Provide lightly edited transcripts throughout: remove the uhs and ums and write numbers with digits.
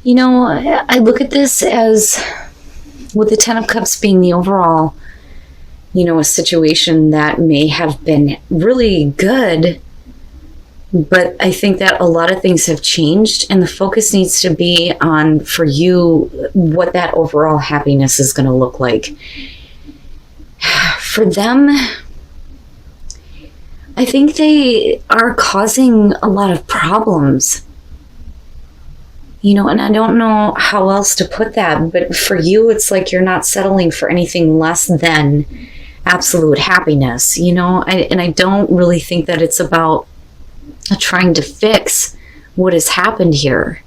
I look at this as, with the Ten of Cups being the overall, a situation that may have been really good, but I think that a lot of things have changed, and the focus needs to be on, for you, what that overall happiness is going to look like. For them, I think they are causing a lot of problems. And I don't know how else to put that, but for you, it's like you're not settling for anything less than absolute happiness, and I don't really think that it's about trying to fix what has happened here.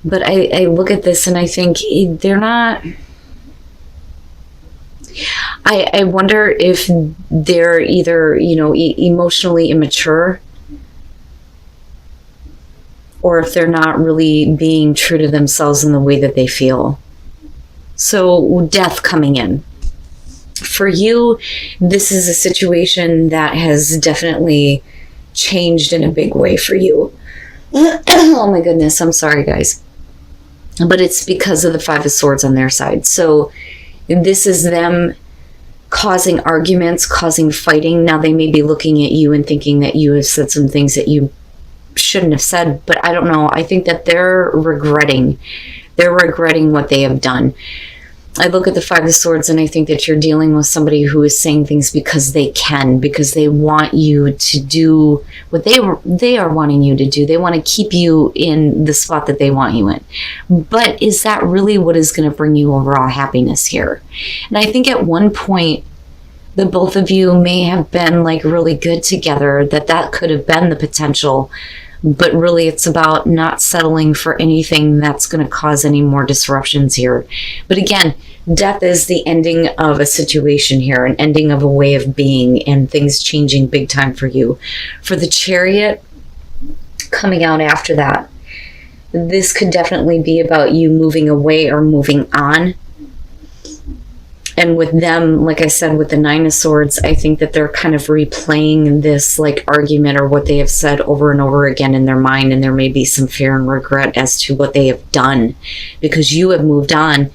But I look at this and I think they're not... I wonder if they're either, emotionally immature, or if they're not really being true to themselves in the way that they feel. So death coming in. For you, this is a situation that has definitely changed in a big way for you. Oh my goodness, I'm sorry guys. But it's because of the Five of Swords on their side. So this is them causing arguments, causing fighting. Now they may be looking at you and thinking that you have said some things that you shouldn't have said, but I don't know. I think that they're regretting what they have done. I look at the Five of Swords and I think that you're dealing with somebody who is saying things because they can, because they want you to do what they are wanting you to do. They want to keep you in the spot that they want you in. But is that really what is going to bring you overall happiness here? And I think at one point, the both of you may have been like really good together, that could have been the potential. But really, it's about not settling for anything that's going to cause any more disruptions here. But again, death is the ending of a situation here, an ending of a way of being, and things changing big time for you. For the Chariot coming out after that, this could definitely be about you moving away or moving on. And with them, like I said, with the Nine of Swords, I think that they're kind of replaying this like argument or what they have said over and over again in their mind. And there may be some fear and regret as to what they have done because you have moved on.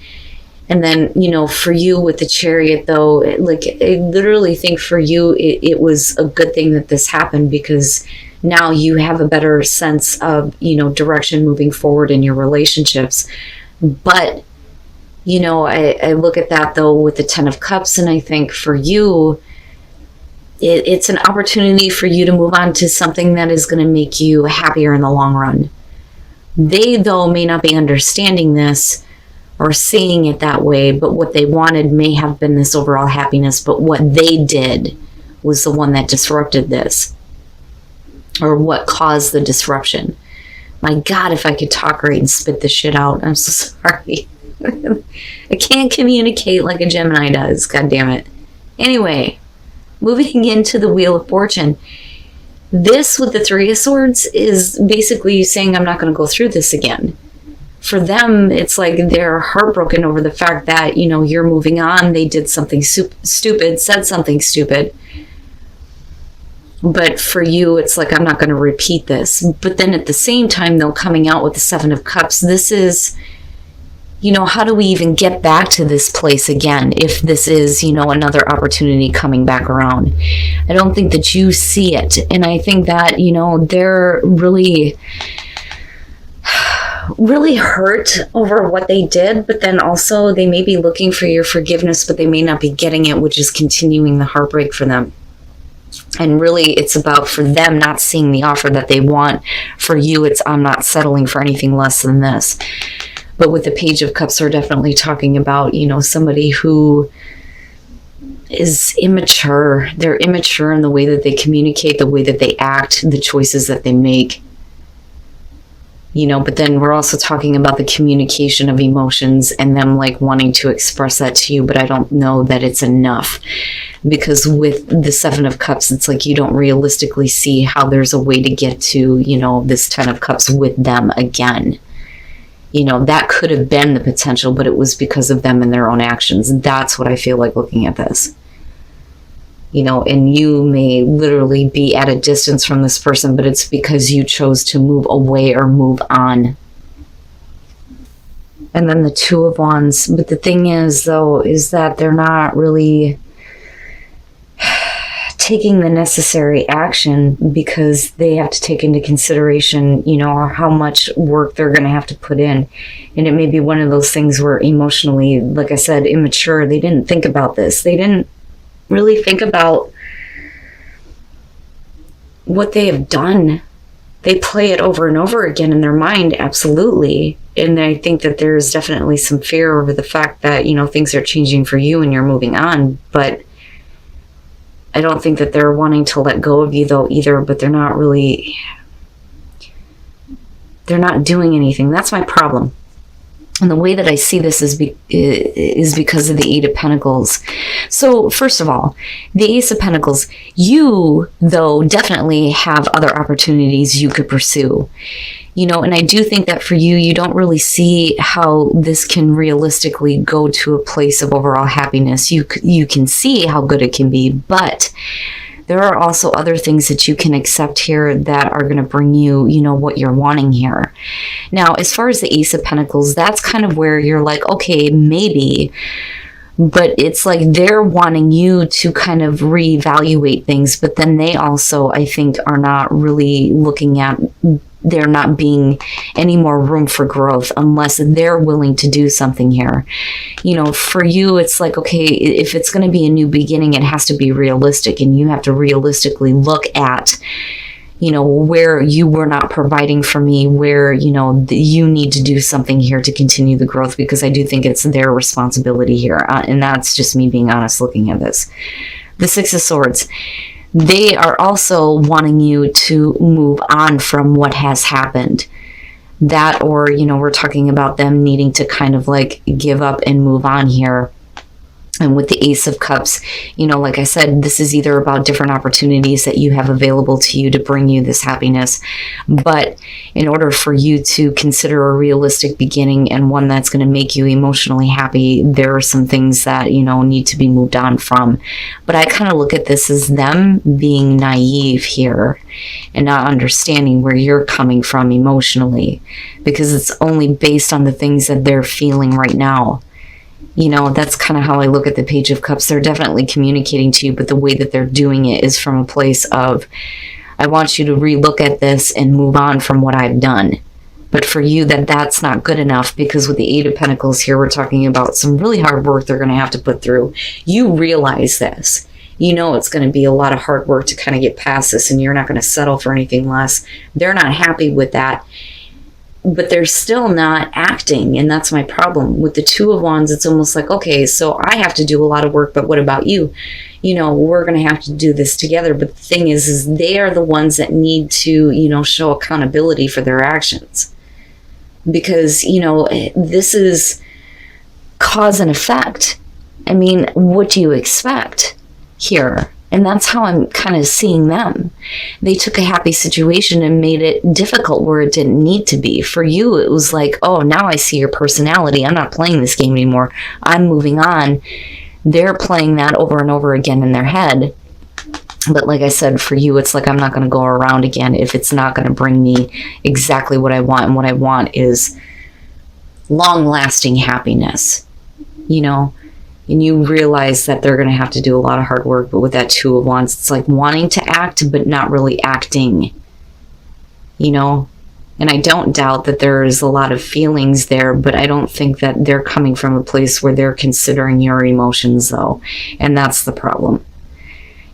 And then, for you with the Chariot, though, like I literally think for you, it was a good thing that this happened because now you have a better sense of, direction moving forward in your relationships. But I look at that, though, with the Ten of Cups, and I think for you, it's an opportunity for you to move on to something that is going to make you happier in the long run. They, though, may not be understanding this or seeing it that way, but what they wanted may have been this overall happiness, but what they did was the one that disrupted this, or what caused the disruption. My God, if I could talk right and spit this shit out. I'm so sorry. I can't communicate like a Gemini does. God damn it. Anyway, moving into the Wheel of Fortune. This with the Three of Swords is basically saying I'm not going to go through this again. For them, it's like they're heartbroken over the fact that, you're moving on. They did something stupid, said something stupid. But for you, it's like, I'm not going to repeat this. But then at the same time, though, coming out with the Seven of Cups, this is... how do we even get back to this place again if this is, another opportunity coming back around? I don't think that you see it. And I think that, they're really, really hurt over what they did. But then also they may be looking for your forgiveness, but they may not be getting it, which is continuing the heartbreak for them. And really, it's about for them not seeing the offer that they want. For you, it's I'm not settling for anything less than this. But with the Page of Cups, we're definitely talking about, somebody who is immature. They're immature in the way that they communicate, the way that they act, the choices that they make. But then we're also talking about the communication of emotions and them like wanting to express that to you. But I don't know that it's enough, because with the Seven of Cups, it's like you don't realistically see how there's a way to get to, this Ten of Cups with them again. That could have been the potential, but it was because of them and their own actions. That's what I feel like looking at this. and you may literally be at a distance from this person, but it's because you chose to move away or move on. And then the Two of Wands. But the thing is, though, is that they're not really taking the necessary action because they have to take into consideration, how much work they're going to have to put in. And it may be one of those things where emotionally, like I said, immature, they didn't think about this. They didn't really think about what they have done. They play it over and over again in their mind, absolutely. And I think that there's definitely some fear over the fact that, things are changing for you and you're moving on. But I don't think that they're wanting to let go of you, though, either. But they're not doing anything. That's my problem. And the way that I see this is because of the Eight of Pentacles. So, first of all, the Ace of Pentacles, you, though, definitely have other opportunities you could pursue. And I do think that for you, you don't really see how this can realistically go to a place of overall happiness. You can see how good it can be, but there are also other things that you can accept here that are going to bring you, what you're wanting here. Now, as far as the Ace of Pentacles, that's kind of where you're like, okay, maybe, but it's like they're wanting you to kind of reevaluate things, but then they also, I think, are not really looking at there not being any more room for growth unless they're willing to do something here. For you, it's like, okay, if it's going to be a new beginning, it has to be realistic, and you have to realistically look at, where you were not providing for me, where, you need to do something here to continue the growth, because I do think it's their responsibility here. And that's just me being honest looking at this. The Six of Swords. They are also wanting you to move on from what has happened. That, or, we're talking about them needing to kind of like give up and move on here. And with the Ace of Cups, like I said, this is either about different opportunities that you have available to you to bring you this happiness. But in order for you to consider a realistic beginning and one that's going to make you emotionally happy, there are some things that, need to be moved on from. But I kind of look at this as them being naive here and not understanding where you're coming from emotionally, because it's only based on the things that they're feeling right now. That's kind of how I look at the Page of Cups. They're definitely communicating to you, but the way that they're doing it is from a place of, I want you to relook at this and move on from what I've done. But for you, that's not good enough, because with the Eight of Pentacles here, we're talking about some really hard work they're going to have to put through. You realize this. It's going to be a lot of hard work to kind of get past this, and you're not going to settle for anything less. They're not happy with that. But they're still not acting, and that's my problem. With the Two of Wands, it's almost like, okay, so I have to do a lot of work, but what about you? We're going to have to do this together. But the thing is they are the ones that need to, show accountability for their actions. Because, this is cause and effect. I mean, what do you expect here? And that's how I'm kind of seeing them. They took a happy situation and made it difficult where it didn't need to be. For you, it was like, oh, now I see your personality. I'm not playing this game anymore. I'm moving on. They're playing that over and over again in their head. But like I said, for you, it's like, I'm not going to go around again if it's not going to bring me exactly what I want. And what I want is long-lasting happiness, And you realize that they're going to have to do a lot of hard work. But with that Two of Wands, it's like wanting to act, but not really acting, And I don't doubt that there is a lot of feelings there, but I don't think that they're coming from a place where they're considering your emotions, though. And that's the problem.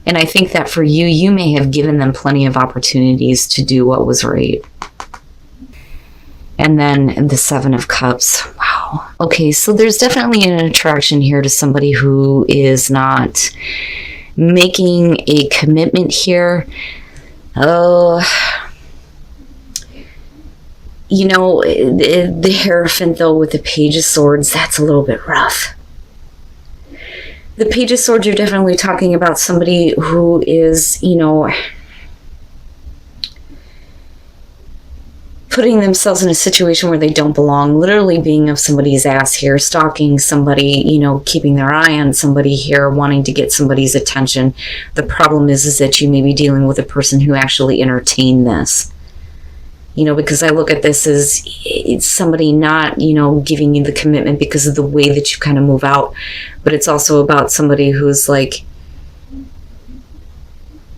And I think that for you, you may have given them plenty of opportunities to do what was right. And then the Seven of Cups. Wow. Okay, so there's definitely an attraction here to somebody who is not making a commitment here. Oh, the Hierophant, though, with the Page of Swords, that's a little bit rough. The Page of Swords, you're definitely talking about somebody who is, putting themselves in a situation where they don't belong, literally being of somebody's ass here, stalking somebody, you know, keeping their eye on somebody here, wanting to get somebody's attention. The problem is that you may be dealing with a person who actually entertained this. You know, because I look at this as it's somebody not, you know, giving you the commitment because of the way that you kind of move out. But it's also about somebody who's like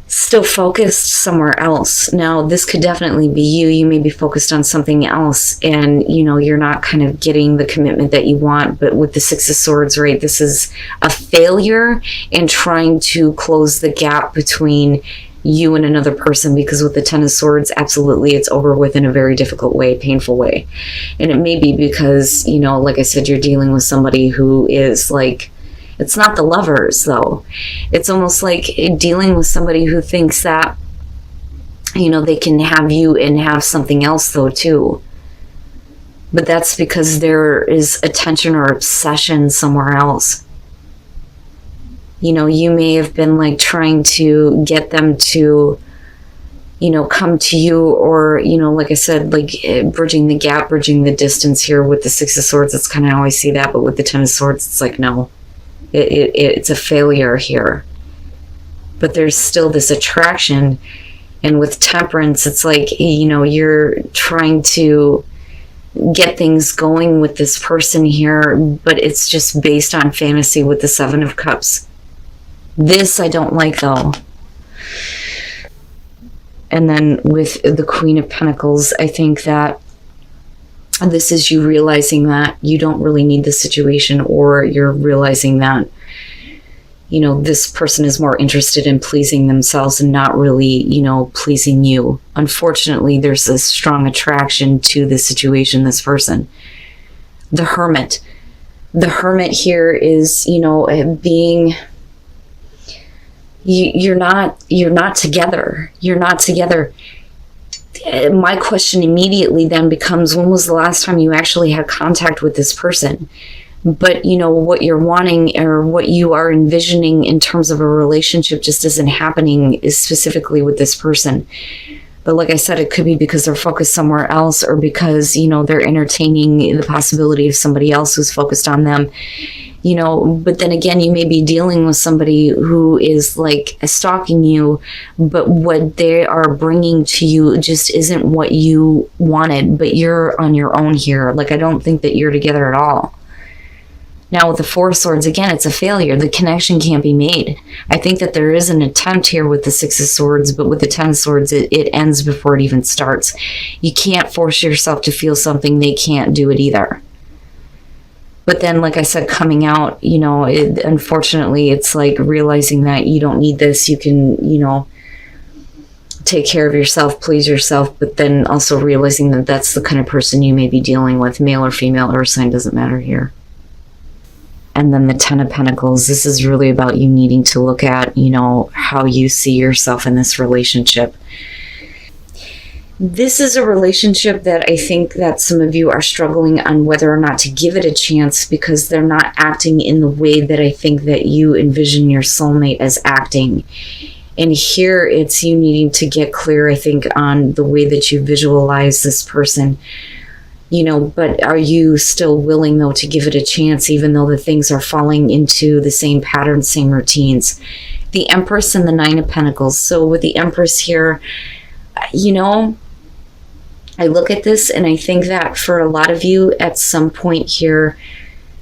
still focused somewhere else. Now, this could definitely be you. You may be focused on something else and, you know, you're not kind of getting the commitment that you want. But with the Six of Swords, right, this is a failure in trying to close the gap between you and another person, because with the Ten of Swords, absolutely, it's over with in a very difficult way, painful way. And it may be because, you know, like I said, you're dealing with somebody who is like, it's not the lovers though. It's almost like dealing with somebody who thinks that, you know, they can have you and have something else though too. But that's because there is attention or obsession somewhere else. You know, you may have been like trying to get them to, you know, come to you, or, you know, like I said, like bridging the gap, bridging the distance here with the Six of Swords. That's kind of how I see that. But with the Ten of Swords, it's like, no, it's a failure here. But there's still this attraction. And with Temperance, it's like, you know, you're trying to get things going with this person here, but it's just based on fantasy with the Seven of Cups. This I don't like though. And then with the Queen of Pentacles, I think that this is you realizing that you don't really need the situation, or you're realizing that, you know, this person is more interested in pleasing themselves and not really, you know, pleasing you. Unfortunately, there's a strong attraction to this situation, this person. The Hermit. The Hermit here is, you know, being... You're not together. You're not together. My question immediately then becomes, when was the last time you actually had contact with this person? But, you know, what you're wanting or what you are envisioning in terms of a relationship just isn't happening, is specifically with this person. But like I said, it could be because they're focused somewhere else, or because, you know, they're entertaining the possibility of somebody else who's focused on them. You know, but then again, you may be dealing with somebody who is like stalking you, but what they are bringing to you just isn't what you wanted, but you're on your own here. Like, I don't think that you're together at all. Now with the Four of Swords, again, it's a failure. The connection can't be made. I think that there is an attempt here with the Six of Swords, but with the Ten of Swords, it ends before it even starts. You can't force yourself to feel something. They can't do it either. But then, like I said, coming out, you know, unfortunately, it's like realizing that you don't need this. You can, you know, take care of yourself, please yourself, but then also realizing that that's the kind of person you may be dealing with, male or female, or sign, doesn't matter here. And then the Ten of Pentacles, this is really about you needing to look at, you know, how you see yourself in this relationship. This is a relationship that I think that some of you are struggling on whether or not to give it a chance, because they're not acting in the way that I think that you envision your soulmate as acting. And here it's you needing to get clear, I think, on the way that you visualize this person. You know, but are you still willing, though, to give it a chance, even though the things are falling into the same patterns, same routines? The Empress and the Nine of Pentacles. So with the Empress here, you know, I look at this and I think that for a lot of you at some point here,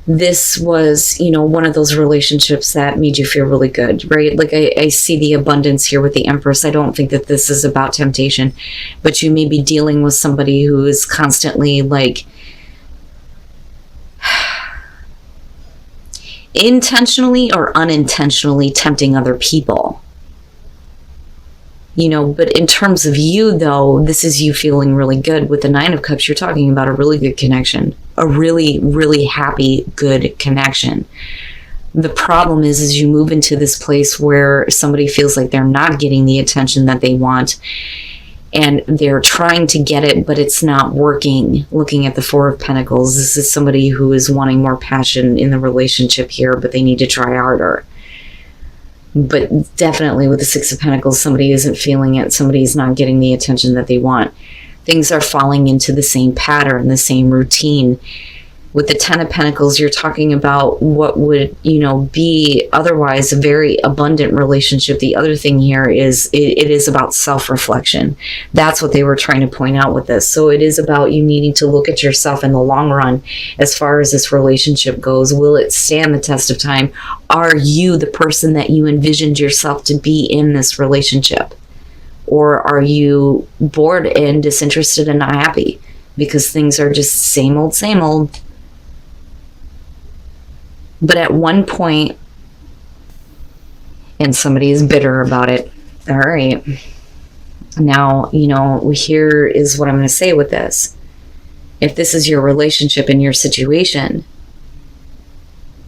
this was, you know, one of those relationships that made you feel really good, right? Like I see the abundance here with the Empress. I don't think that this is about temptation, but you may be dealing with somebody who is constantly like intentionally or unintentionally tempting other people. You know, but in terms of you, though, this is you feeling really good. With the Nine of Cups, you're talking about a really good connection. A really, really happy, good connection. The problem is you move into this place where somebody feels like they're not getting the attention that they want. And they're trying to get it, but it's not working. Looking at the Four of Pentacles, this is somebody who is wanting more passion in the relationship here, but they need to try harder. But definitely with the Six of Pentacles, somebody isn't feeling it. Somebody's not getting the attention that they want. Things are falling into the same pattern, the same routine. With the Ten of Pentacles, you're talking about what would, be otherwise a very abundant relationship. The other thing here is it is about self-reflection. That's what they were trying to point out with this. So it is about you needing to look at yourself in the long run as far as this relationship goes. Will it stand the test of time? Are you the person that you envisioned yourself to be in this relationship? Or are you bored and disinterested and not happy because things are just same old, same old? But at one point, and somebody is bitter about it. All right. Now, here is what I'm going to say with this. If this is your relationship and your situation,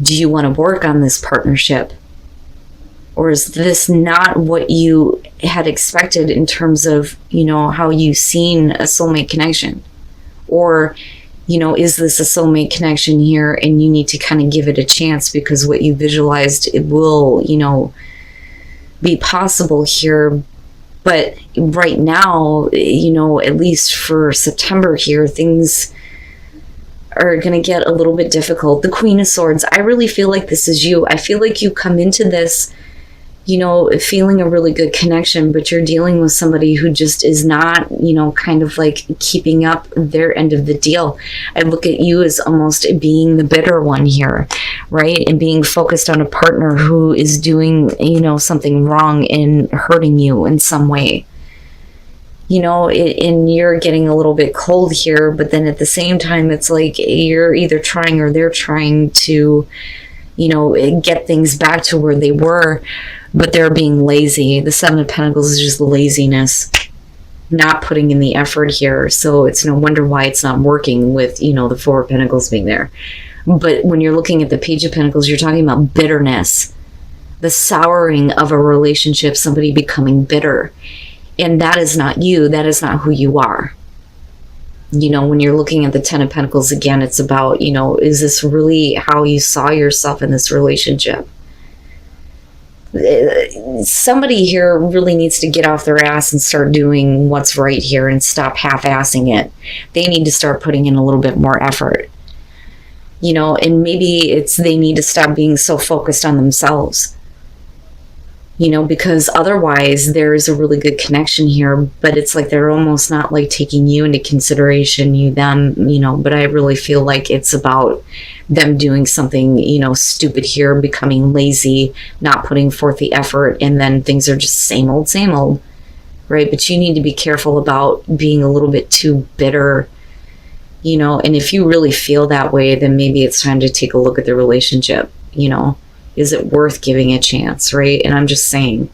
do you want to work on this partnership? Or is this not what you had expected in terms of, how you've seen a soulmate connection? Or is this a soulmate connection here and you need to kind of give it a chance because what you visualized, it will, be possible here. But right now, at least for September here, things are going to get a little bit difficult. The Queen of Swords, I really feel like this is you. I feel like you come into this feeling a really good connection, but you're dealing with somebody who just is not, kind of like keeping up their end of the deal. I look at you as almost being the bitter one here, right? And being focused on a partner who is doing, something wrong and hurting you in some way. And you're getting a little bit cold here, but then at the same time, it's like you're either trying or they're trying to, get things back to where they were, but they're being lazy. The Seven of Pentacles is just laziness, not putting in the effort here. So it's no wonder why it's not working with, the Four of Pentacles being there. But when you're looking at the Page of Pentacles, you're talking about bitterness, the souring of a relationship, somebody becoming bitter. And that is not you. That is not who you are. When you're looking at the Ten of Pentacles, again, it's about, is this really how you saw yourself in this relationship? Somebody here really needs to get off their ass and start doing what's right here and stop half-assing it. They need to start putting in a little bit more effort. And maybe they need to stop being so focused on themselves. Because otherwise there is a really good connection here, but it's like they're almost not like taking you into consideration, them, but I really feel like it's about them doing something, stupid here, becoming lazy, not putting forth the effort, and then things are just same old, right? But you need to be careful about being a little bit too bitter, and if you really feel that way, then maybe it's time to take a look at the relationship, is it worth giving a chance, right? And I'm just saying,